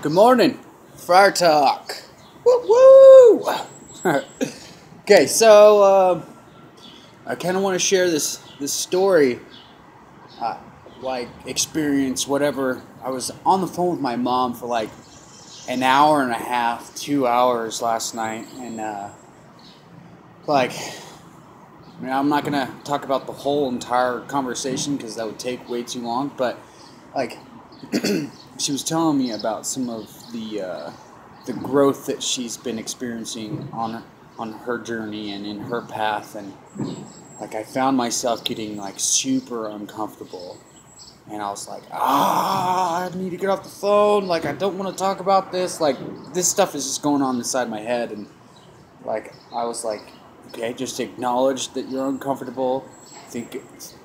Good morning, Friar Talk. Woo woo! Okay, so I kind of want to share this story, like experience, whatever. I was on the phone with my mom for like an hour and a half, 2 hours last night, and I'm not gonna talk about the whole entire conversation because that would take way too long, but like. She was telling me about some of the growth that she's been experiencing on her journey and in her path, and like I found myself getting like super uncomfortable, and I was like, I need to get off the phone. Like I don't want to talk about this. Like this stuff is just going on inside my head, and like I was like, okay, just acknowledge that you're uncomfortable.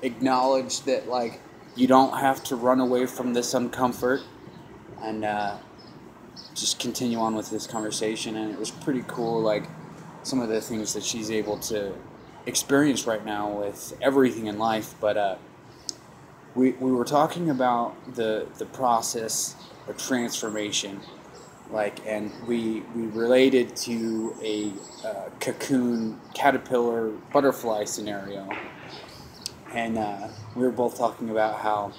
Acknowledge that like you don't have to run away from this uncomfort. And just continue on with this conversation, and it was pretty cool, like some of the things that she's able to experience right now with everything in life. But we were talking about the process of transformation, like, and we related to a cocoon caterpillar butterfly scenario, and we were both talking about how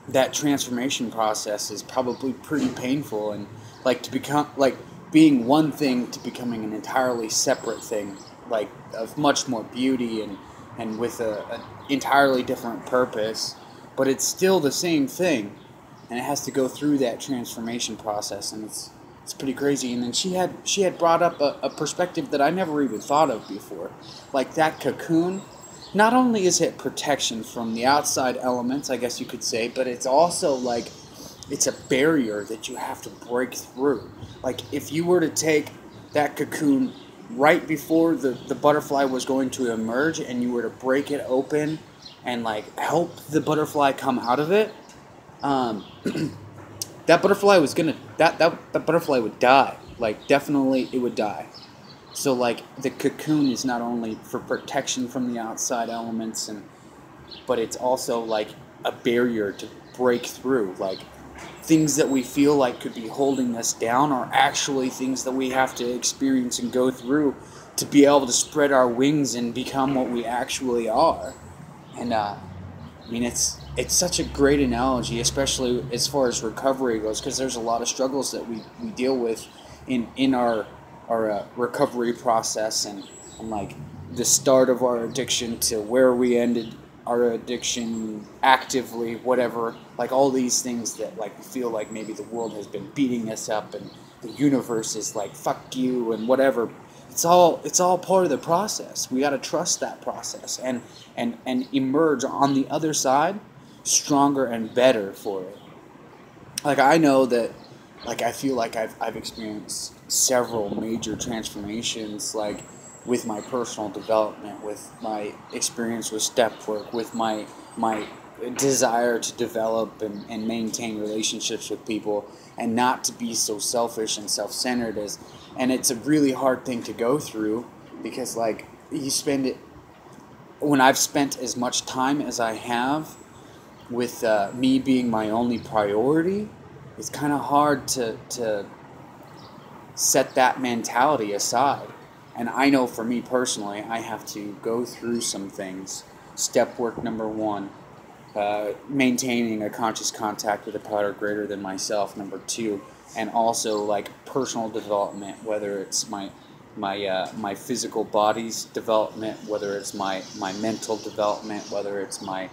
that transformation process is probably pretty painful, and like to become like being one thing to becoming an entirely separate thing, like of much more beauty and with a entirely different purpose, but it's still the same thing, and it has to go through that transformation process, and it's pretty crazy. And then she had brought up a perspective that I never even thought of before, like that cocoon. Not only is it protection from the outside elements, I guess you could say, but it's also like it's a barrier that you have to break through. Like if you were to take that cocoon right before the butterfly was going to emerge, and you were to break it open and like help the butterfly come out of it, that butterfly was gonna that butterfly would die. Like definitely it would die. So like the cocoon is not only for protection from the outside elements, but it's also like a barrier to break through. Like things that we feel like could be holding us down are actually things that we have to experience and go through to be able to spread our wings and become what we actually are. And I mean it's such a great analogy, especially as far as recovery goes, because there's a lot of struggles that we deal with in our recovery process, and like the start of our addiction to where we ended our addiction actively, whatever, like all these things that like we feel like maybe the world has been beating us up and the universe is like fuck you and whatever. It's all part of the process. We got to trust that process and emerge on the other side stronger and better for it. Like I know that, like I feel like I've experienced several major transformations, like with my personal development, with my experience with step work, with my desire to develop and maintain relationships with people, and not to be so selfish and self-centered and it's a really hard thing to go through, because like you spend it, when I've spent as much time as I have with me being my only priority, it's kind of hard to set that mentality aside. And I know for me personally, I have to go through some things. Step work number 1, maintaining a conscious contact with a power greater than myself, number 2, and also like personal development, whether it's my physical body's development, whether it's my mental development, whether it's my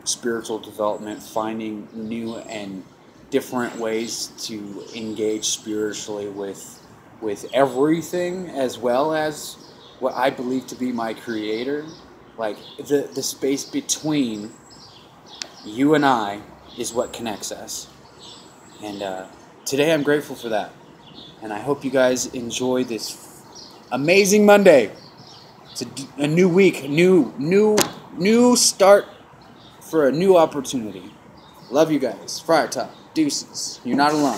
spiritual development, finding new and different ways to engage spiritually with everything, as well as what I believe to be my creator. Like the space between you and I is what connects us. And today I'm grateful for that. And I hope you guys enjoy this amazing Monday. It's a new week, new start for a new opportunity. Love you guys. Friar Talk. Deuces. You're not alone.